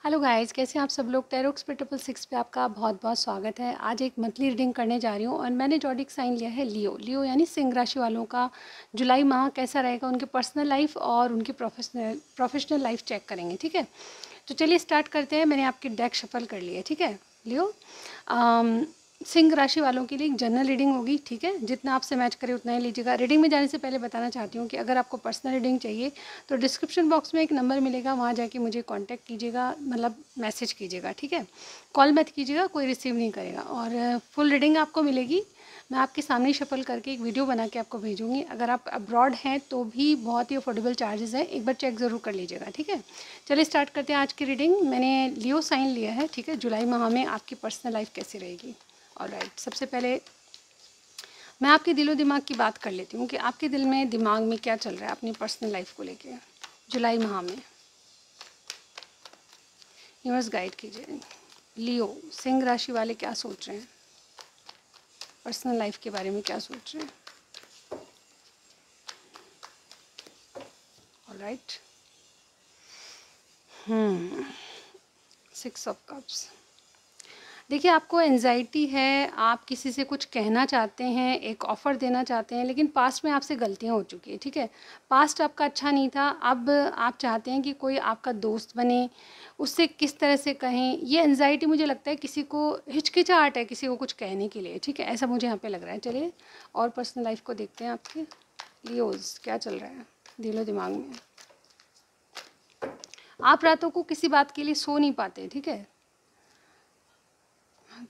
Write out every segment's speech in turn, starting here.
Hello guys, कैसे हैं आप सब लोग। टैरो एक्सपर्ट 6 पे आपका बहुत बहुत स्वागत है। आज एक मंथली रीडिंग करने जा रही हूँ और मैंने जॉडिक साइन लिया है लियो। लियो यानी सिंह राशि वालों का जुलाई माह कैसा रहेगा, उनके पर्सनल लाइफ और उनकी प्रोफेशनल लाइफ चेक करेंगे। ठीक है, तो चलिए स्टार्ट करते हैं। मैंने आपकी डेक शफल कर ली है। ठीक है लियो, सिंह राशि वालों के लिए एक जनरल रीडिंग होगी। ठीक है, जितना आपसे मैच करे उतना ही लीजिएगा। रीडिंग में जाने से पहले बताना चाहती हूँ कि अगर आपको पर्सनल रीडिंग चाहिए तो डिस्क्रिप्शन बॉक्स में एक नंबर मिलेगा, वहाँ जाके मुझे कांटेक्ट कीजिएगा, मतलब मैसेज कीजिएगा। ठीक है, कॉल मत कीजिएगा, कोई रिसीव नहीं करेगा। और फुल रीडिंग आपको मिलेगी। मैं आपके सामने ही शफल करके एक वीडियो बना के आपको भेजूंगी। अगर आप अब्रॉड हैं तो भी बहुत ही अफोर्डेबल चार्जेस है, एक बार चेक ज़रूर कर लीजिएगा। ठीक है, चलिए स्टार्ट करते हैं आज की रीडिंग। मैंने लियो साइन लिया है। ठीक है, जुलाई माह में आपकी पर्सनल लाइफ कैसी रहेगी। ऑलराइट, सबसे पहले मैं आपके दिलो दिमाग की बात कर लेती हूँ कि आपके दिल में दिमाग में क्या चल रहा है अपनी पर्सनल लाइफ को लेके जुलाई माह में। यूनिवर्स गाइड कीजिए। लियो सिंह राशि वाले क्या सोच रहे हैं, पर्सनल लाइफ के बारे में क्या सोच रहे हैं। Alright, 6 of cups. देखिए, आपको एंजाइटी है, आप किसी से कुछ कहना चाहते हैं, एक ऑफ़र देना चाहते हैं, लेकिन पास्ट में आपसे गलतियां हो चुकी है। ठीक है, पास्ट आपका अच्छा नहीं था, अब आप चाहते हैं कि कोई आपका दोस्त बने, उससे किस तरह से कहें। ये एंजाइटी मुझे लगता है किसी को हिचकिचाहट है किसी को कुछ कहने के लिए। ठीक है, ऐसा मुझे यहाँ पे लग रहा है। चलिए और पर्सनल लाइफ को देखते हैं आपके लियोज क्या चल रहा है दिलो दिमाग में। आप रातों को किसी बात के लिए सो नहीं पाते। ठीक है,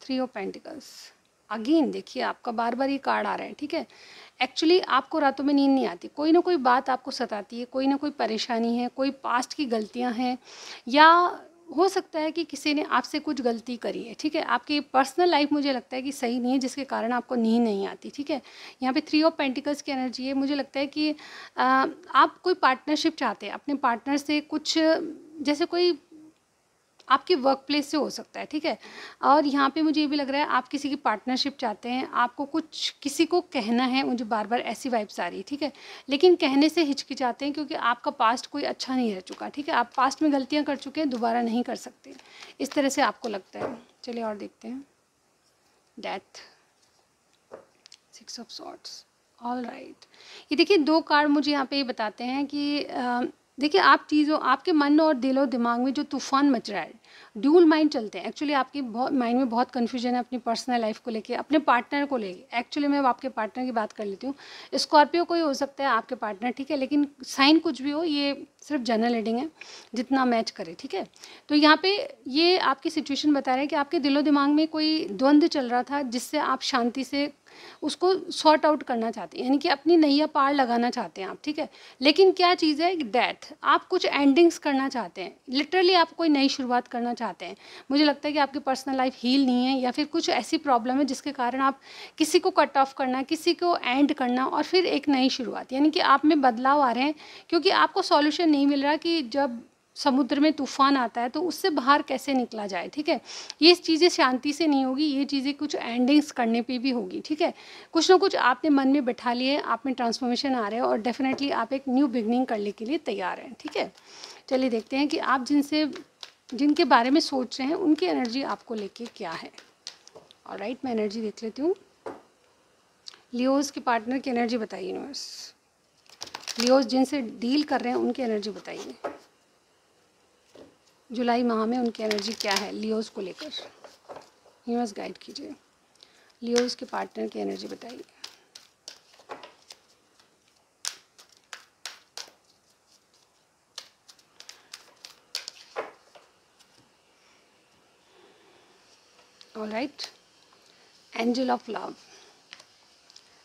3 ऑफ पेंटिकल्स। अगेन देखिए, आपका बार बार ये कार्ड आ रहा है। ठीक है, एक्चुअली आपको रातों में नींद नहीं आती, कोई ना कोई बात आपको सताती है, कोई ना कोई परेशानी है, कोई पास्ट की गलतियां हैं, या हो सकता है कि किसी ने आपसे कुछ गलती करी है। ठीक है, आपकी पर्सनल लाइफ मुझे लगता है कि सही नहीं है, जिसके कारण आपको नींद नहीं आती। ठीक है, यहाँ पे 3 ऑफ पेंटिकल्स की एनर्जी है। मुझे लगता है कि आप कोई पार्टनरशिप चाहते हैं अपने पार्टनर से, कुछ जैसे कोई आपके वर्क प्लेस से हो सकता है। ठीक है, और यहाँ पे मुझे ये भी लग रहा है आप किसी की पार्टनरशिप चाहते हैं, आपको कुछ किसी को कहना है। मुझे बार बार ऐसी वाइब्स आ रही है। ठीक है, लेकिन कहने से हिचकिचाते हैं क्योंकि आपका पास्ट कोई अच्छा नहीं रह चुका। ठीक है, आप पास्ट में गलतियाँ कर चुके हैं, दोबारा नहीं कर सकते, इस तरह से आपको लगता है। चलिए और देखते हैं। Death, 6 of swords. All right, ये देखिए 2 कार्ड मुझे यहाँ पे ये बताते हैं कि देखिए, आप चीज़ों आपके मन और दिलो दिमाग में जो तूफान मच रहा है, ड्यूल माइंड चलते हैं। एक्चुअली आपकी बहुत माइंड में बहुत कन्फ्यूजन है अपनी पर्सनल लाइफ को लेके, अपने पार्टनर को लेके। एक्चुअली मैं अब आपके पार्टनर की बात कर लेती हूँ। स्कॉर्पियो कोई हो सकता है आपके पार्टनर। ठीक है, लेकिन साइन कुछ भी हो, ये सिर्फ जनरल रीडिंग है, जितना मैच करे। ठीक है, तो यहाँ पे ये आपकी सिचुएशन बता रहे हैं कि आपके दिलो दिमाग में कोई द्वंद्व चल रहा था, जिससे आप शांति से उसको सॉर्ट आउट करना चाहते हैं, यानी कि अपनी नैया पार लगाना चाहते हैं आप। ठीक है, लेकिन क्या चीज़ है, डेथ। आप कुछ एंडिंग्स करना चाहते हैं, लिटरली आप कोई नई शुरुआत करना चाहते हैं। मुझे लगता है कि आपकी पर्सनल लाइफ हील नहीं है, या फिर कुछ ऐसी प्रॉब्लम है जिसके कारण आप किसी को कट ऑफ करना, किसी को एंड करना और फिर एक नई शुरुआत, यानी कि आप में बदलाव आ रहे हैं। क्योंकि आपको सॉल्यूशन नहीं मिल रहा कि जब समुद्र में तूफान आता है तो उससे बाहर कैसे निकला जाए। ठीक है, ये चीज़ें शांति से नहीं होगी, ये चीज़ें कुछ एंडिंग्स करने पे भी होगी। ठीक है, कुछ ना कुछ आपने मन में बैठा लिए, आप में ट्रांसफॉर्मेशन आ रहे हैं और डेफिनेटली आप एक न्यू बिगनिंग करने के लिए तैयार हैं। ठीक है, चलिए देखते हैं कि आप जिनके बारे में सोच रहे हैं उनकी एनर्जी आपको लेके क्या है। ऑलराइट, मैं एनर्जी देख लेती हूँ। लियोज के पार्टनर की एनर्जी बताइए यूनिवर्स। लियोज जिनसे डील कर रहे हैं उनकी एनर्जी बताइए। जुलाई माह में उनकी एनर्जी क्या है लियोज को लेकर। यूनिवर्स गाइड कीजिए। लियोज के पार्टनर की एनर्जी बताइए। Alright, angel of love.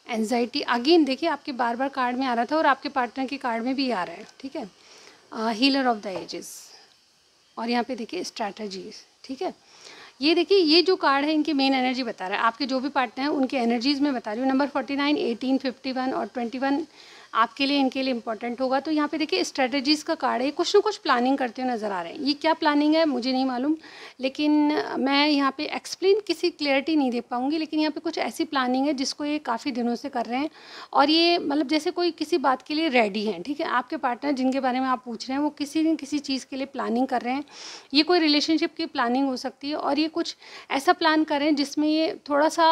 Anxiety again देखिए, आपके बार बार कार्ड में आ रहा था और आपके पार्टनर के कार्ड में भी आ रहा है। ठीक है, हीलर ऑफ द एजेस, और यहाँ पे देखिए स्ट्रैटेजीज। ठीक है, ये देखिए, ये जो कार्ड है इनकी मेन एनर्जी बता रहा है। आपके जो भी पार्टनर हैं उनकी एनर्जीज में बता रही हूँ। नंबर 49, 18, 51 और 21 आपके लिए इनके लिए इम्पोर्टेंट होगा। तो यहाँ पे देखिए स्ट्रेटजीज़ का कार्ड है, कुछ ना कुछ प्लानिंग करते हुए नज़र आ रहे हैं। ये क्या प्लानिंग है मुझे नहीं मालूम, लेकिन मैं यहाँ पे एक्सप्लेन किसी क्लियरिटी नहीं दे पाऊँगी, लेकिन यहाँ पे कुछ ऐसी प्लानिंग है जिसको ये काफ़ी दिनों से कर रहे हैं और ये मतलब जैसे कोई किसी बात के लिए रेडी हैं, ठीक है। आपके पार्टनर जिनके बारे में आप पूछ रहे हैं वो किसी न किसी चीज़ के लिए प्लानिंग कर रहे हैं। ये कोई रिलेशनशिप की प्लानिंग हो सकती है और ये कुछ ऐसा प्लान कर रहे हैं जिसमें ये थोड़ा सा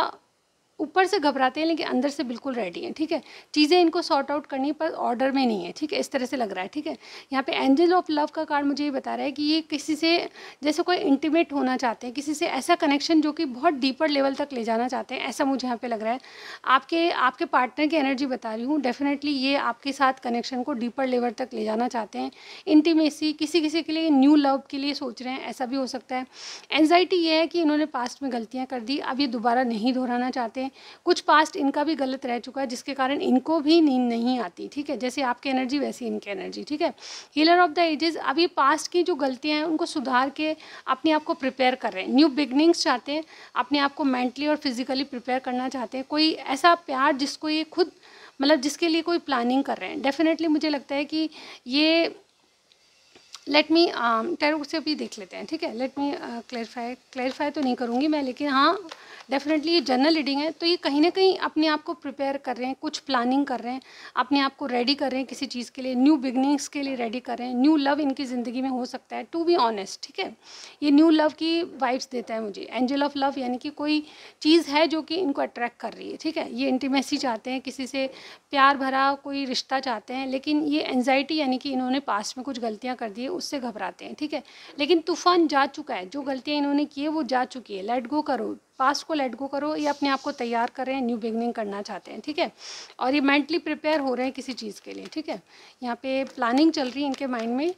ऊपर से घबराते हैं लेकिन अंदर से बिल्कुल रेडी हैं, ठीक है। चीज़ें इनको सॉर्ट आउट करनी पर ऑर्डर में नहीं है, ठीक है, इस तरह से लग रहा है, ठीक है। यहाँ पे एंजल ऑफ लव का कार्ड मुझे ये बता रहा है कि ये किसी से जैसे कोई इंटीमेट होना चाहते हैं, किसी से ऐसा कनेक्शन जो कि बहुत डीपर लेवल तक ले जाना चाहते हैं, ऐसा मुझे यहाँ पे लग रहा है। आपके पार्टनर की एनर्जी बता रही हूँ, डेफिनेटली ये आपके साथ कनेक्शन को डीपर लेवल तक ले जाना चाहते हैं। इंटीमेसी किसी किसी के लिए न्यू लव के लिए सोच रहे हैं, ऐसा भी हो सकता है। एंजाइटी ये है कि इन्होंने पास्ट में गलतियाँ कर दी, अब ये दोबारा नहीं दोहराना चाहते हैं। कुछ पास्ट इनका भी गलत रह चुका है जिसके कारण इनको भी नींद नहीं आती, ठीक है। जैसे आपकी एनर्जी वैसी इनकी एनर्जी, ठीक है। हीलर ऑफ द एजेस, अब ये पास्ट की जो गलतियां हैं उनको सुधार के अपने आप को प्रिपेयर कर रहे हैं, न्यू बिगनिंग्स चाहते हैं, अपने आप को मेंटली और फिजिकली प्रिपेयर करना चाहते हैं। कोई ऐसा प्यार जिसको ये खुद मतलब जिसके लिए कोई प्लानिंग कर रहे हैं। डेफिनेटली मुझे लगता है कि ये लेट मी टैरो से भी देख लेते हैं, ठीक है। लेट मी क्लैरिफाई तो नहीं करूँगी मैं, लेकिन हाँ डेफिनेटली ये जनरल रीडिंग है। तो ये कहीं ना कहीं अपने आप को प्रिपेयर कर रहे हैं, कुछ प्लानिंग कर रहे हैं, अपने आप को रेडी कर रहे हैं किसी चीज़ के लिए, न्यू बिगनिंग्स के लिए रेडी कर रहे हैं। न्यू लव इनकी ज़िंदगी में हो सकता है, टू बी ऑनेस्ट, ठीक है। ये न्यू लव की वाइब्स देता है मुझे, एंजल ऑफ लव, यानी कि कोई चीज़ है जो कि इनको अट्रैक्ट कर रही है, ठीक है। ये इंटीमेसी चाहते हैं, किसी से प्यार भरा कोई रिश्ता चाहते हैं, लेकिन ये एंजाइटी यानी कि इन्होंने पास्ट में कुछ गलतियाँ कर दी है उससे घबराते हैं, ठीक है। लेकिन तूफान जा चुका है, जो गलतियाँ इन्होंने की है वो जा चुकी है। लेट गो करो, पास्ट को लेट गो करो। ये अपने आप को तैयार कर रहे हैं, न्यू बिगनिंग करना चाहते हैं, ठीक है। और ये मेंटली प्रिपेयर हो रहे हैं किसी चीज़ के लिए, ठीक है। यहाँ पे प्लानिंग चल रही है इनके माइंड में।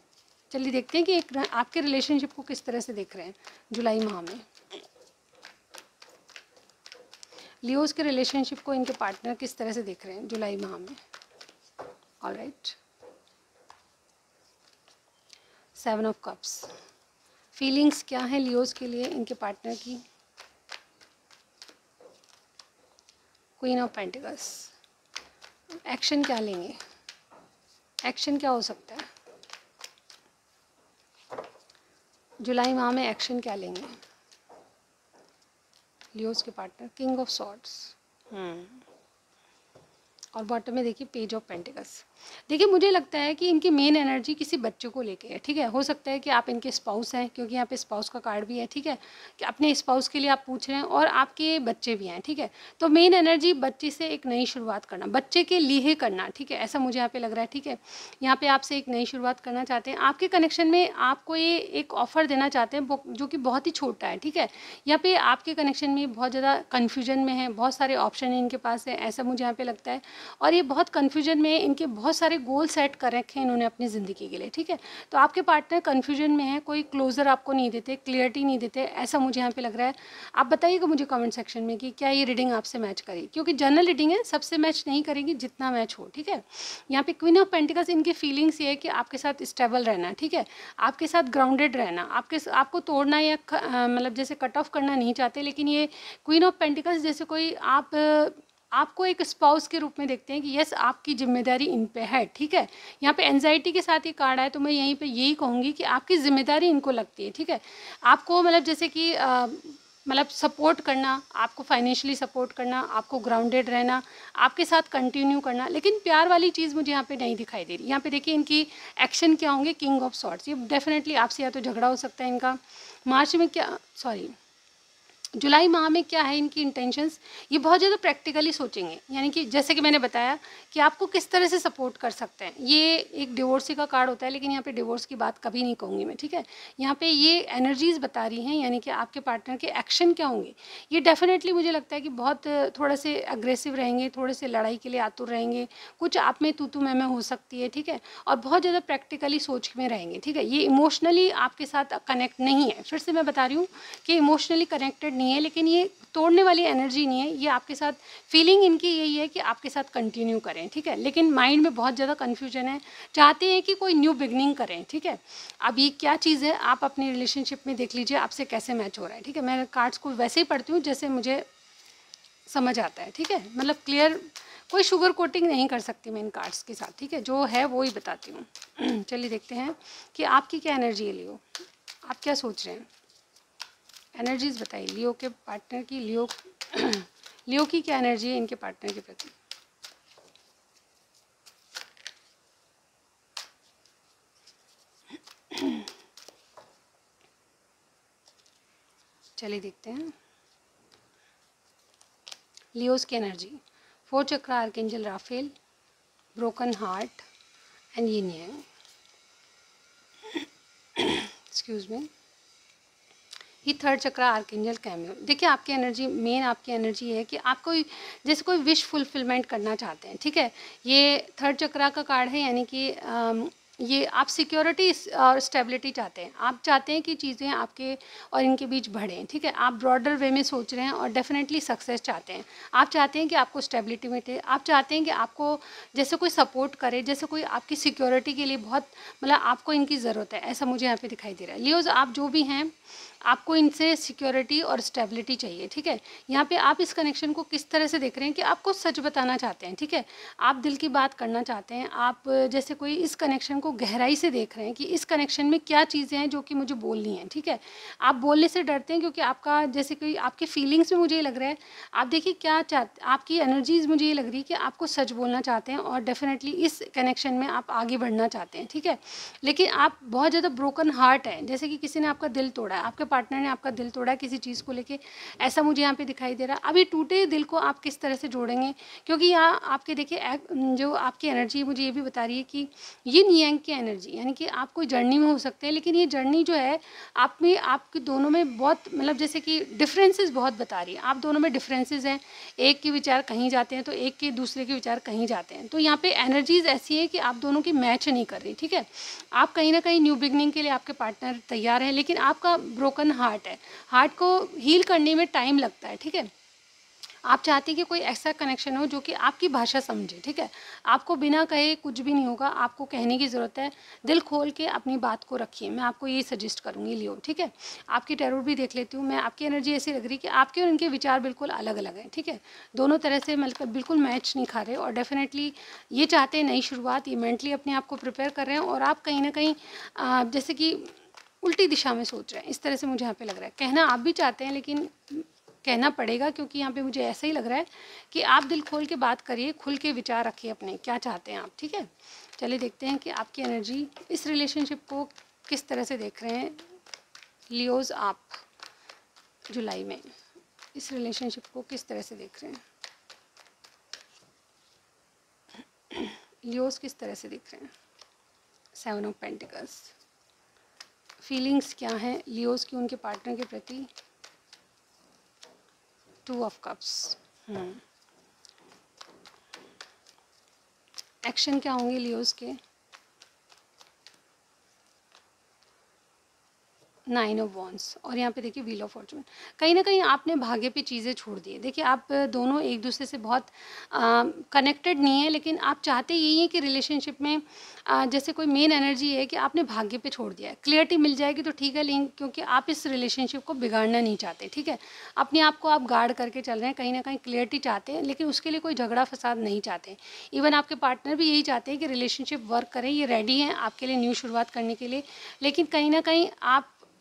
चलिए देखते हैं कि एक आपके रिलेशनशिप को किस तरह से देख रहे हैं जुलाई माह में। लियोस के रिलेशनशिप को इनके पार्टनर किस तरह से देख रहे हैं जुलाई माह में। ऑलराइट, 7 ऑफ कप्स, फीलिंग्स क्या है लियोस के लिए इनके पार्टनर की। क्वीन ऑफ पेंटिकल्स, एक्शन क्या लेंगे, एक्शन क्या हो सकता है जुलाई माह में, एक्शन क्या लेंगे लियोस के पार्टनर। किंग ऑफ सॉर्ड्स, और बॉटम में देखिए पेज ऑफ पेंटिकल्स। देखिए मुझे लगता है कि इनकी मेन एनर्जी किसी बच्चे को लेके है, ठीक है। हो सकता है कि आप इनके स्पाउस हैं, क्योंकि यहाँ पे स्पाउस का कार्ड भी है, ठीक है, कि अपने स्पाउस के लिए आप पूछ रहे हैं और आपके बच्चे भी हैं, ठीक है। तो मेन एनर्जी बच्चे से एक नई शुरुआत करना, बच्चे के लिए करना, ठीक है, ऐसा मुझे यहाँ पे लग रहा है, ठीक है। यहाँ पे आपसे एक नई शुरुआत करना चाहते हैं। आपके कनेक्शन में आपको ये एक ऑफर देना चाहते हैं जो कि बहुत ही छोटा है, ठीक है। यहाँ पे आपके कनेक्शन में बहुत ज़्यादा कन्फ्यूजन में है, बहुत सारे ऑप्शन हैं इनके पास है, ऐसा मुझे यहाँ पे लगता है। और ये बहुत कन्फ्यूजन में, इनके बहुत सारे गोल सेट कर रखे हैं इन्होंने अपनी ज़िंदगी के लिए, ठीक है। तो आपके पार्टनर कन्फ्यूजन में है, कोई क्लोजर आपको नहीं देते, क्लियरिटी नहीं देते, ऐसा मुझे यहाँ पे लग रहा है। आप बताइएगा मुझे कमेंट सेक्शन में कि क्या ये रीडिंग आपसे मैच करेगी, क्योंकि जनरल रीडिंग है, सबसे मैच नहीं करेगी, जितना मैच हो, ठीक है। यहाँ पे क्वीन ऑफ पेंटिकल्स, इनकी फीलिंग्स ये है कि आपके साथ स्टेबल रहना, ठीक है, आपके साथ ग्राउंडेड रहना, आपको तोड़ना या मतलब जैसे कट ऑफ करना नहीं चाहते। लेकिन ये क्वीन ऑफ पेंटिकल्स जैसे कोई आपको एक स्पाउस के रूप में देखते हैं कि यस आपकी जिम्मेदारी इन पे है, ठीक है। यहाँ पे एंजाइटी के साथ ये कार्ड आया तो मैं यहीं पे यही कहूँगी कि आपकी जिम्मेदारी इनको लगती है, ठीक है। आपको मतलब जैसे कि मतलब सपोर्ट करना, आपको फाइनेंशियली सपोर्ट करना, आपको ग्राउंडेड रहना, आपके साथ कंटिन्यू करना। लेकिन प्यार वाली चीज़ मुझे यहाँ पे नहीं दिखाई दे रही। यहाँ पे देखिए इनकी एक्शन क्या होंगे, किंग ऑफ सॉर्ड्स, ये डेफिनेटली आपसे या तो झगड़ा हो सकता है इनका। मार्च में क्या, सॉरी जुलाई माह में क्या है इनकी इंटेंशंस, ये बहुत ज़्यादा प्रैक्टिकली सोचेंगे, यानी कि जैसे कि मैंने बताया कि आपको किस तरह से सपोर्ट कर सकते हैं। ये एक डिवोर्सी का कार्ड होता है, लेकिन यहाँ पे डिवोर्स की बात कभी नहीं कहूँगी मैं, ठीक है। यहाँ पे ये एनर्जीज बता रही हैं, यानी कि आपके पार्टनर के एक्शन क्या होंगे। ये डेफिनेटली मुझे लगता है कि बहुत थोड़े से अग्रेसिव रहेंगे, थोड़े से लड़ाई के लिए आतुर रहेंगे, कुछ आप में तू मैं हो सकती है, ठीक है। और बहुत ज़्यादा प्रैक्टिकली सोच में रहेंगे, ठीक है। ये इमोशनली आपके साथ कनेक्ट नहीं है, फिर से मैं बता रही हूँ कि इमोशनली कनेक्टेड नहीं है, लेकिन ये तोड़ने वाली एनर्जी नहीं है। ये आपके साथ फीलिंग इनकी यही है कि आपके साथ कंटिन्यू करें, ठीक है। लेकिन माइंड में बहुत ज़्यादा कन्फ्यूजन है, चाहते हैं कि कोई न्यू बिगनिंग करें, ठीक है। अब ये क्या चीज़ है आप अपनी रिलेशनशिप में देख लीजिए आपसे कैसे मैच हो रहा है, ठीक है। मैं कार्ड्स को वैसे ही पढ़ती हूँ जैसे मुझे समझ आता है, ठीक है। मतलब क्लियर कोई शुगर कोटिंग नहीं कर सकती मैं इन कार्ड्स के साथ, ठीक है, जो है वो ही बताती हूँ। चलिए देखते हैं कि आपकी क्या एनर्जी है लियो, आप क्या सोच रहे हैं, एनर्जीज बताइए लियो के पार्टनर की। लियो लियो की क्या एनर्जी है इनके पार्टनर के प्रति। चलिए देखते हैं लियोस की energy. 4 chakra archangel Raphael, broken heart and yin yang. Excuse me, ये 3rd चक्रा आर्कएंजल कैमियो। देखिए आपकी एनर्जी, मेन आपकी एनर्जी है कि आप कोई जैसे कोई विश फुलफिलमेंट करना चाहते हैं, ठीक है। ये 3rd चक्रा का कार्ड है, यानी कि ये आप सिक्योरिटी और स्टेबिलिटी चाहते हैं। आप चाहते हैं कि चीज़ें आपके और इनके बीच बढ़ें, ठीक है। आप ब्रॉडर वे में सोच रहे हैं और डेफिनेटली सक्सेस चाहते हैं। आप चाहते हैं कि आपको स्टेबिलिटी मिले, आप चाहते हैं कि आपको जैसे कोई सपोर्ट करे, जैसे कोई आपकी सिक्योरिटी के लिए बहुत, मतलब आपको इनकी ज़रूरत है, ऐसा मुझे यहाँ पे दिखाई दे रहा है। लियोज आप जो भी हैं, आपको इनसे सिक्योरिटी और स्टेबिलिटी चाहिए, ठीक है। यहाँ पे आप इस कनेक्शन को किस तरह से देख रहे हैं कि आपको सच बताना चाहते हैं, ठीक है। आप दिल की बात करना चाहते हैं, आप जैसे कोई इस कनेक्शन को गहराई से देख रहे हैं कि इस कनेक्शन में क्या चीज़ें हैं जो कि मुझे बोलनी है, ठीक है। आप बोलने से डरते हैं क्योंकि आपका जैसे कोई आपके फीलिंग्स में मुझे ये लग रहा है, आप देखिए क्या चाहते, आपकी एनर्जीज मुझे ये लग रही है कि आपको सच बोलना चाहते हैं और डेफिनेटली इस कनेक्शन में आप आगे बढ़ना चाहते हैं, ठीक है। लेकिन आप बहुत ज़्यादा ब्रोकन हार्ट है, जैसे कि किसी ने आपका दिल तोड़ा है, आपके पार्टनर ने आपका दिल तोड़ा है किसी चीज़ को लेके, ऐसा मुझे यहाँ पे दिखाई दे रहा है। अभी टूटे दिल को आप किस तरह से जोड़ेंगे, क्योंकि यहाँ आपके देखिए जो आपकी एनर्जी मुझे ये भी बता रही है कि यिन यांग की एनर्जी, यानी कि आप कोई जर्नी में हो सकते हैं, लेकिन ये जर्नी जो है आप में, आपके दोनों में बहुत, मतलब जैसे कि डिफरेंसेस बहुत बता रही है। आप दोनों में डिफरेंसेस हैं, एक के विचार कहीं जाते हैं तो एक के दूसरे के विचार कहीं जाते हैं। तो यहाँ पे एनर्जीज ऐसी है कि आप दोनों की मैच नहीं कर रही, ठीक है। आप कहीं ना कहीं न्यू बिगनिंग के लिए आपके पार्टनर तैयार है, लेकिन आपका ब्रोकन हार्ट है, हार्ट को हील करने में टाइम लगता है, ठीक है। आप चाहते हैं कि कोई ऐसा कनेक्शन हो जो कि आपकी भाषा समझे, ठीक है। आपको बिना कहे कुछ भी नहीं होगा, आपको कहने की ज़रूरत है, दिल खोल के अपनी बात को रखिए, मैं आपको ये सजेस्ट करूँगी लियो, ठीक है। आपकी टैरोट भी देख लेती हूँ मैं, आपकी एनर्जी ऐसी लग रही है कि आपके और इनके विचार बिल्कुल अलग अलग हैं, ठीक है। दोनों तरह से मतलब बिल्कुल मैच नहीं खा रहे और डेफिनेटली ये चाहते हैं नई शुरुआत, ये मेंटली अपने आप को प्रिपेयर कर रहे हैं और आप कहीं ना कहीं जैसे कि उल्टी दिशा में सोच रहे हैं, इस तरह से मुझे यहाँ पे लग रहा है। कहना आप भी चाहते हैं लेकिन कहना पड़ेगा, क्योंकि यहाँ पे मुझे ऐसा ही लग रहा है कि आप दिल खोल के बात करिए, खुल के विचार रखिए अपने, क्या चाहते हैं आप, ठीक है। चलिए देखते हैं कि आपकी एनर्जी इस रिलेशनशिप को किस तरह से देख रहे हैं लियोज। आप जुलाई में इस रिलेशनशिप को किस तरह से देख रहे हैं, लियोज किस तरह से देख रहे हैं। 7 ऑफ पेंटिकल्स, फीलिंग्स क्या हैं लियोज की उनके पार्टनर के प्रति। 2 ऑफ कप्स, एक्शन क्या होंगे लियोज के। 9 ऑफ वॉन्ड्स और यहाँ पे देखिए व्हील ऑफ फॉर्चून। कहीं ना कहीं आपने भाग्य पे चीज़ें छोड़ दी है। देखिए आप दोनों एक दूसरे से बहुत कनेक्टेड नहीं है, लेकिन आप चाहते यही है कि रिलेशनशिप में जैसे कोई मेन एनर्जी है कि आपने भाग्य पे छोड़ दिया है। क्लियरिटी मिल जाएगी तो ठीक है, लेकिन क्योंकि आप इस रिलेशनशिप को बिगाड़ना नहीं चाहते, ठीक है। अपने आप को आप गार्ड करके चल रहे हैं, कहीं ना कहीं क्लियरिटी चाहते हैं, लेकिन उसके लिए कोई झगड़ा फसाद नहीं चाहते। इवन आपके पार्टनर भी यही चाहते हैं कि रिलेशनशिप वर्क करें, ये रेडी हैं आपके लिए न्यू शुरुआत करने के लिए, लेकिन कहीं ना कहीं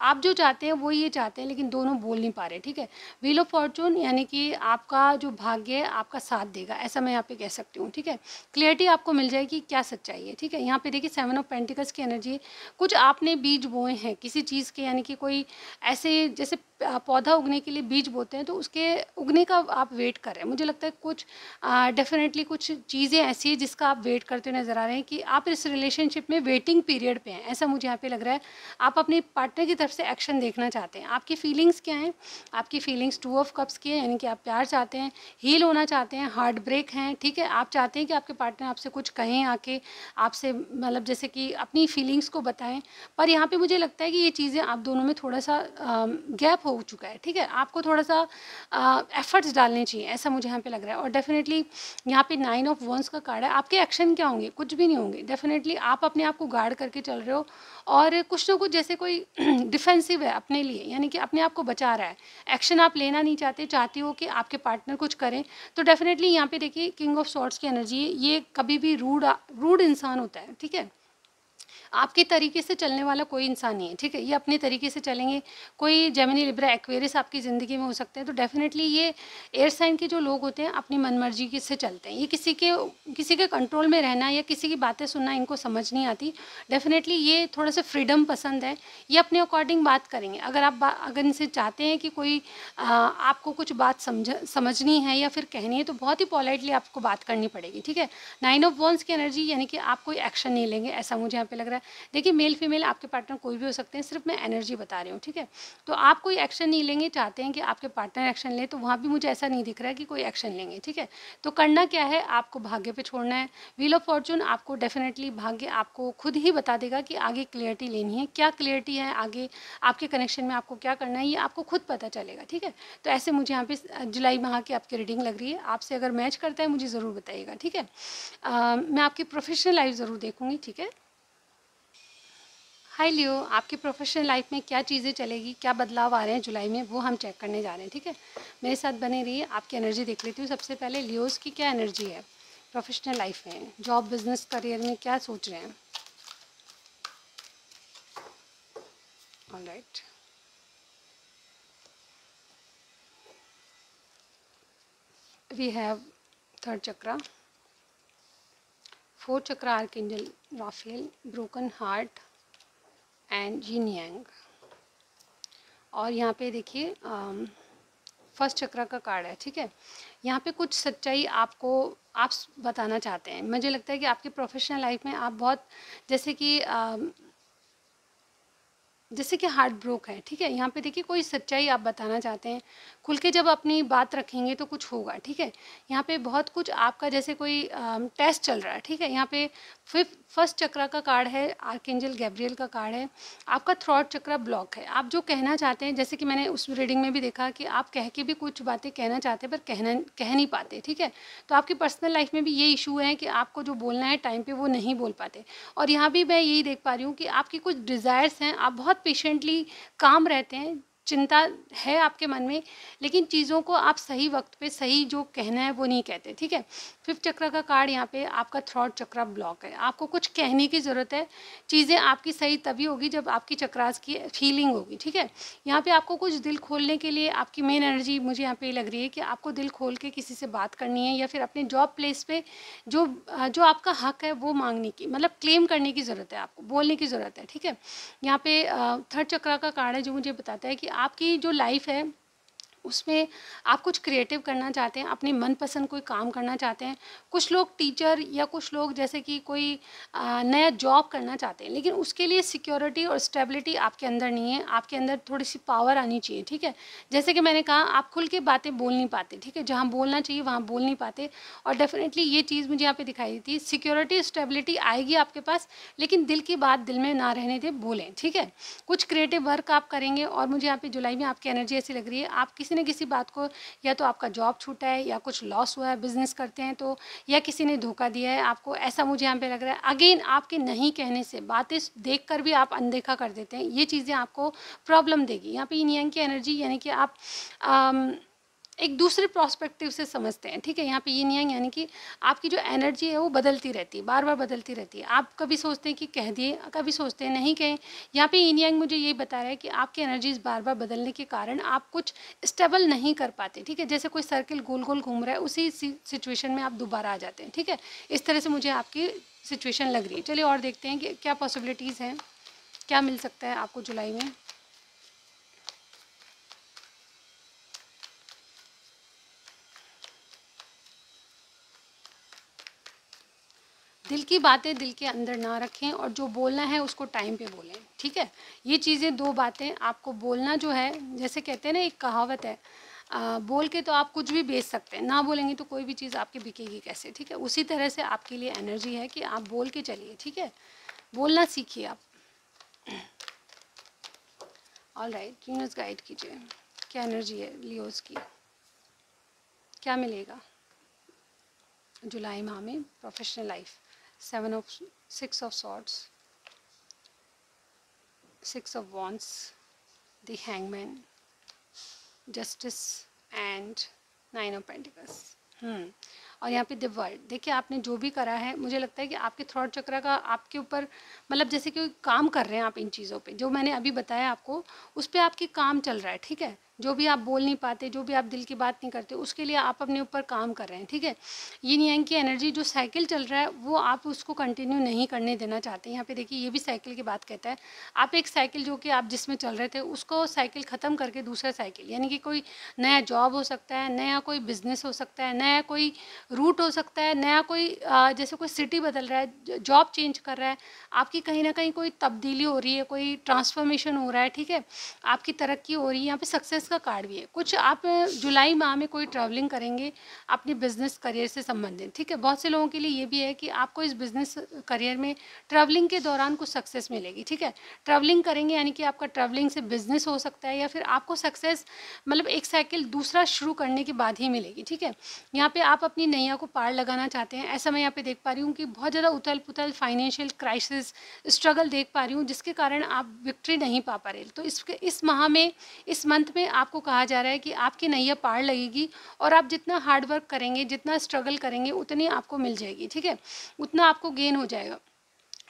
आप जो चाहते हैं वो ये चाहते हैं, लेकिन दोनों बोल नहीं पा रहे, ठीक है। व्हील ऑफ फॉर्चून यानी कि आपका जो भाग्य है आपका साथ देगा, ऐसा मैं यहाँ पे कह सकती हूँ, ठीक है। क्लियरिटी आपको मिल जाएगी क्या सच्चाई है, ठीक है। यहाँ पे देखिए 7 ऑफ पेंटिकल्स की एनर्जी, कुछ आपने बीज बोए हैं किसी चीज़ के, यानी कि कोई ऐसे जैसे पौधा उगने के लिए बीज बोते हैं तो उसके उगने का आप वेट कर रहे हैं। मुझे लगता है कुछ डेफिनेटली कुछ चीज़ें ऐसी हैं जिसका आप वेट करते हुए नज़र आ रहे हैं कि आप इस रिलेशनशिप में वेटिंग पीरियड पे हैं, ऐसा मुझे यहाँ पे लग रहा है। आप अपने पार्टनर की तरफ से एक्शन देखना चाहते हैं। आपकी फीलिंग्स क्या हैं, आपकी फीलिंग्स 2 ऑफ कप्स की है, यानी कि आप प्यार चाहते हैं, हील होना चाहते हैं, हार्ट ब्रेक हैं, ठीक है। आप चाहते हैं कि आपके पार्टनर आपसे कुछ कहें, आके आपसे मतलब जैसे कि अपनी फीलिंग्स को बताएं, पर यहाँ पे मुझे लगता है कि ये चीज़ें आप दोनों में थोड़ा सा गैप हो हो चुका है, ठीक है। आपको थोड़ा सा एफर्ट्स डालने चाहिए, ऐसा मुझे यहाँ पे लग रहा है। और डेफिनेटली यहाँ पे 9 ऑफ वंस का कार्ड है। आपके एक्शन क्या होंगे? कुछ भी नहीं होंगे। डेफिनेटली आप अपने आप को गार्ड करके चल रहे हो और कुछ ना कुछ जैसे कोई डिफेंसिव है अपने लिए, यानी कि अपने आप को बचा रहा है। एक्शन आप लेना नहीं चाहते, चाहते हो कि आपके पार्टनर कुछ करें। तो डेफिनेटली यहाँ पे देखिए किंग ऑफ सॉर्ड्स की एनर्जी है। ये कभी भी रूड इंसान होता है, ठीक है। आपके तरीके से चलने वाला कोई इंसान नहीं है, ठीक है। ये अपने तरीके से चलेंगे। कोई जेमिनी, लिब्रा, एक्वेरियस आपकी ज़िंदगी में हो सकते हैं। तो डेफिनेटली ये एयर साइन के जो लोग होते हैं अपनी मनमर्जी की से चलते हैं। ये किसी के कंट्रोल में रहना या किसी की बातें सुनना इनको समझ नहीं आती। डेफिनेटली ये थोड़ा सा फ्रीडम पसंद है। ये अपने अकॉर्डिंग बात करेंगे। अगर इनसे चाहते हैं कि कोई आपको कुछ बात समझनी है या फिर कहनी है, तो बहुत ही पॉलाइटली आपको बात करनी पड़ेगी, ठीक है। 9 ऑफ वंस की एनर्जी, यानी कि आप कोई एक्शन नहीं लेंगे, ऐसा मुझे यहाँ पे लग रहा है। देखिए मेल फीमेल आपके पार्टनर कोई भी हो सकते हैं, सिर्फ मैं एनर्जी बता रही हूँ, ठीक है। तो आप कोई एक्शन नहीं लेंगे, चाहते हैं कि आपके पार्टनर एक्शन ले, तो वहाँ भी मुझे ऐसा नहीं दिख रहा है कि कोई एक्शन लेंगे, ठीक है। तो करना क्या है, आपको भाग्य पे छोड़ना है। व्हील ऑफ फॉर्चून आपको डेफिनेटली भाग्य आपको खुद ही बता देगा कि आगे क्लियरिटी लेनी है, क्या क्लियरिटी है आगे आपके कनेक्शन में, आपको क्या करना है, ये आपको खुद पता चलेगा, ठीक है। तो ऐसे मुझे यहाँ पे जुलाई माह की आपकी रीडिंग लग रही है। आपसे अगर मैच करता है मुझे ज़रूर बताइएगा, ठीक है। मैं आपकी प्रोफेशनल लाइफ ज़रूर देखूँगी, ठीक है। हाय लियो, आपकी प्रोफेशनल लाइफ में क्या चीज़ें चलेगी, क्या बदलाव आ रहे हैं जुलाई में, वो हम चेक करने जा रहे हैं, ठीक है। मेरे साथ बने रहिए। आपकी एनर्जी देख लेती हूँ। सबसे पहले लियोज़ की क्या एनर्जी है प्रोफेशनल लाइफ में, जॉब, बिजनेस, करियर में क्या सोच रहे हैं। Alright, we have third chakra, fourth chakra archangel Raphael, broken heart and yin yang. और यहाँ पे देखिए फर्स्ट चक्र का कार्ड है, ठीक है। यहाँ पे कुछ सच्चाई आपको आप बताना चाहते हैं। मुझे लगता है कि आपकी प्रोफेशनल लाइफ में आप बहुत जैसे कि हार्ट ब्रोक है, ठीक है। यहाँ पे देखिए कोई सच्चाई आप बताना चाहते हैं। खुल के जब अपनी बात रखेंगे तो कुछ होगा, ठीक है। यहाँ पे बहुत कुछ आपका जैसे कोई टेस्ट चल रहा है, ठीक है। यहाँ पे फर्स्ट चक्र का कार्ड है, आर्कएंजल गैब्रियल का कार्ड है। आपका थ्रॉट चक्र ब्लॉक है। आप जो कहना चाहते हैं, जैसे कि मैंने उस रीडिंग में भी देखा कि आप कह के भी कुछ बातें कहना चाहते हैं पर कह नहीं पाते, ठीक है। तो आपकी पर्सनल लाइफ में भी ये इशू है कि आपको जो बोलना है टाइम पे वो नहीं बोल पाते। और यहाँ भी मैं यही देख पा रही हूँ कि आपकी कुछ डिज़ायर्स हैं, आप बहुत पेशेंटली काम रहते हैं, चिंता है आपके मन में, लेकिन चीज़ों को आप सही वक्त पे सही जो कहना है वो नहीं कहते, ठीक है। फिफ्थ चक्र का कार्ड यहाँ पे आपका थ्रॉट चक्र ब्लॉक है। आपको कुछ कहने की ज़रूरत है। चीज़ें आपकी सही तभी होगी जब आपकी चक्रास की फीलिंग होगी, ठीक है। यहाँ पे आपको कुछ दिल खोलने के लिए आपकी मेन एनर्जी मुझे यहाँ पे लग रही है कि आपको दिल खोल के किसी से बात करनी है, या फिर अपने जॉब प्लेस पे जो जो आपका हक है वो मांगने की, मतलब क्लेम करने की ज़रूरत है, आपको बोलने की ज़रूरत है, ठीक है। यहाँ पे थर्ड चक्र का कार्ड है जो मुझे बताता है कि आपकी जो लाइफ है उसमें आप कुछ क्रिएटिव करना चाहते हैं, अपनी मनपसंद कोई काम करना चाहते हैं। कुछ लोग टीचर या कुछ लोग जैसे कि कोई नया जॉब करना चाहते हैं, लेकिन उसके लिए सिक्योरिटी और स्टेबिलिटी आपके अंदर नहीं है। आपके अंदर थोड़ी सी पावर आनी चाहिए, ठीक है। जैसे कि मैंने कहा, आप खुल के बातें बोल नहीं पाते, ठीक है। जहाँ बोलना चाहिए वहाँ बोल नहीं पाते। और डेफिनेटली ये चीज़ मुझे यहाँ पे दिखाई देती है। सिक्योरिटी स्टेबिलिटी आएगी आपके पास, लेकिन दिल की बात दिल में ना रहने दें, बोलें, ठीक है। कुछ क्रिएटिव वर्क आप करेंगे। और मुझे यहाँ पे जुलाई में आपकी एनर्जी ऐसी लग रही है, आप किसी न किसी बात को, या तो आपका जॉब छूटा है या कुछ लॉस हुआ है, बिजनेस करते हैं तो, या किसी ने धोखा दिया है आपको, ऐसा मुझे यहाँ पे लग रहा है। अगेन आपके नहीं कहने से, बातें देखकर भी आप अनदेखा कर देते हैं, ये चीज़ें आपको प्रॉब्लम देगी। यहाँ पे यिन यांग की एनर्जी, यानी कि आप एक दूसरे प्रोस्पेक्टिव से समझते हैं, ठीक है। यहाँ पे यिन यांग यानी कि आपकी जो एनर्जी है वो बदलती रहती है, बार बार बदलती रहती है। आप कभी सोचते हैं कि कह दिए, कभी सोचते हैं नहीं कहें। यहाँ पे यिन यांग मुझे ये बता रहा है कि आपकी एनर्जीज बार बार बदलने के कारण आप कुछ स्टेबल नहीं कर पाते, ठीक है। जैसे कोई सर्किल गोल गोल घूम रहा है, उसी सिचुएशन में आप दोबारा आ जाते हैं, ठीक है। इस तरह से मुझे आपकी सिचुएशन लग रही है। चलिए और देखते हैं कि क्या पॉसिबिलिटीज़ हैं, क्या मिल सकता है आपको जुलाई में। दिल की बातें दिल के अंदर ना रखें, और जो बोलना है उसको टाइम पे बोलें, ठीक है। ये चीज़ें दो बातें आपको बोलना जो है, जैसे कहते हैं ना, एक कहावत है, बोल के तो आप कुछ भी बेच सकते हैं, ना बोलेंगे तो कोई भी चीज़ आपकी बिकेगी कैसे, ठीक है। उसी तरह से आपके लिए एनर्जी है कि आप बोल के चलिए, ठीक है। बोलना सीखिए आप। ऑल राइट, यूनिवर्स गाइड कीजिए। क्या एनर्जी है लियोज की, क्या मिलेगा जुलाई माह में professional life. 6 of swords, 6 of wands, the hangman, justice and 9 of pentacles. और यहाँ पे द वर्ल्ड। देखिए आपने जो भी करा है, मुझे लगता है कि आपके थ्रॉट चक्र का आपके ऊपर मतलब जैसे कि काम कर रहे हैं आप इन चीज़ों पे, जो मैंने अभी बताया आपको, उस पर आपकी काम चल रहा है, ठीक है। जो भी आप बोल नहीं पाते, जो भी आप दिल की बात नहीं करते, उसके लिए आप अपने ऊपर काम कर रहे हैं, ठीक है। यिन यांग की एनर्जी जो साइकिल चल रहा है वो आप उसको कंटिन्यू नहीं करने देना चाहते। यहाँ पे देखिए ये भी साइकिल की बात कहता है। आप एक साइकिल जो कि आप जिसमें चल रहे थे उसको साइकिल ख़त्म करके दूसरा साइकिल, यानी कि कोई नया जॉब हो सकता है, नया कोई बिजनेस हो सकता है, नया कोई रूट हो सकता है, नया कोई जैसे कोई सिटी बदल रहा है, जॉब चेंज कर रहा है, आपकी कहीं ना कहीं कोई तब्दीली हो रही है, कोई ट्रांसफॉर्मेशन हो रहा है, ठीक है, आपकी तरक्की हो रही है। यहाँ पे सक्सेस का कार्ड भी है। कुछ आप जुलाई माह में कोई ट्रैवलिंग करेंगे अपने बिजनेस करियर से संबंधित, ठीक है। बहुत से लोगों के लिए ये भी है कि आपको इस बिजनेस करियर में ट्रैवलिंग के दौरान कुछ सक्सेस मिलेगी, ठीक है। ट्रैवलिंग करेंगे यानी कि आपका ट्रैवलिंग से बिजनेस हो सकता है, या फिर आपको सक्सेस मतलब एक साइकिल दूसरा शुरू करने के बाद ही मिलेगी, ठीक है। यहाँ पे आप अपनी नैया को पार लगाना चाहते हैं, ऐसा मैं यहाँ पे देख पा रही हूँ कि बहुत ज़्यादा उथल पुथल, फाइनेंशियल क्राइसिस, स्ट्रगल देख पा रही हूँ, जिसके कारण आप विक्ट्री नहीं पा रहे। तो इस माह में, इस मंथ में आपको कहा जा रहा है कि आपकी नैया पार लगेगी, और आप जितना हार्ड वर्क करेंगे, जितना स्ट्रगल करेंगे, उतनी आपको मिल जाएगी, ठीक है, उतना आपको गेन हो जाएगा।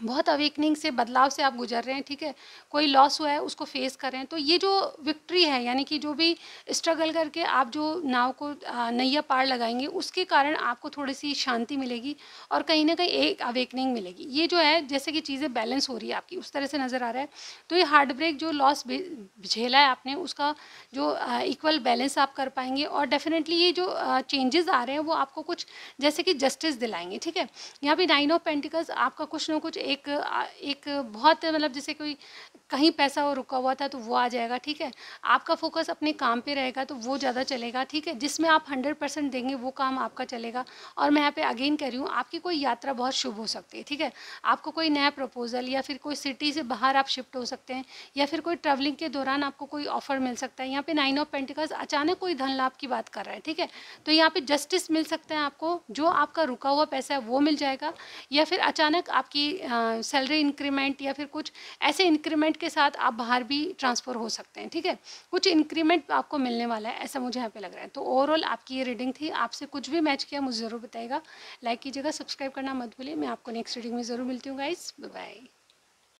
बहुत अवेकनिंग से, बदलाव से आप गुजर रहे हैं, ठीक है। कोई लॉस हुआ है उसको फेस कर रहे हैं। तो ये जो विक्ट्री है, यानी कि जो भी स्ट्रगल करके आप जो नाव को नैया पार लगाएंगे, उसके कारण आपको थोड़ी सी शांति मिलेगी और कहीं ना कहीं एक अवेकनिंग मिलेगी। ये जो है जैसे कि चीज़ें बैलेंस हो रही है आपकी, उस तरह से नज़र आ रहा है। तो ये हार्ट ब्रेक जो लॉस झेला है आपने, उसका जो इक्वल बैलेंस आप कर पाएंगे, और डेफिनेटली ये जो चेंजेस आ रहे हैं वो आपको कुछ जैसे कि जस्टिस दिलाएंगे, ठीक है। यहाँ पे 9 ऑफ पेंटिकल्स आपका कुछ ना कुछ एक बहुत मतलब जैसे कोई कहीं पैसा वो रुका हुआ था तो वो आ जाएगा, ठीक है। आपका फोकस अपने काम पे रहेगा तो वो ज़्यादा चलेगा, ठीक है। जिसमें आप 100% देंगे वो काम आपका चलेगा। और मैं यहाँ पे अगेन कह रही हूँ, आपकी कोई यात्रा बहुत शुभ हो सकती है, ठीक है। आपको कोई नया प्रपोजल, या फिर कोई सिटी से बाहर आप शिफ्ट हो सकते हैं, या फिर कोई ट्रैवलिंग के दौरान आपको कोई ऑफर मिल सकता है। यहाँ पे 9 ऑफ पेंटिकल्स अचानक कोई धन लाभ की बात कर रहा है, ठीक है। तो यहाँ पे जस्टिस मिल सकता है आपको, जो आपका रुका हुआ पैसा है वो मिल जाएगा, या फिर अचानक आपकी सैलरी इंक्रीमेंट, या फिर कुछ ऐसे इंक्रीमेंट के साथ आप बाहर भी ट्रांसफ़र हो सकते हैं, ठीक है। कुछ इंक्रीमेंट आपको मिलने वाला है, ऐसा मुझे यहाँ पे लग रहा है। तो ओवरऑल आपकी ये रीडिंग थी। आपसे कुछ भी मैच किया मुझे ज़रूर बताइएगा, लाइक कीजिएगा, सब्सक्राइब करना मत भूलिए। मैं आपको नेक्स्ट रीडिंग में ज़रूर मिलती हूँ गाइस, बाय बाय।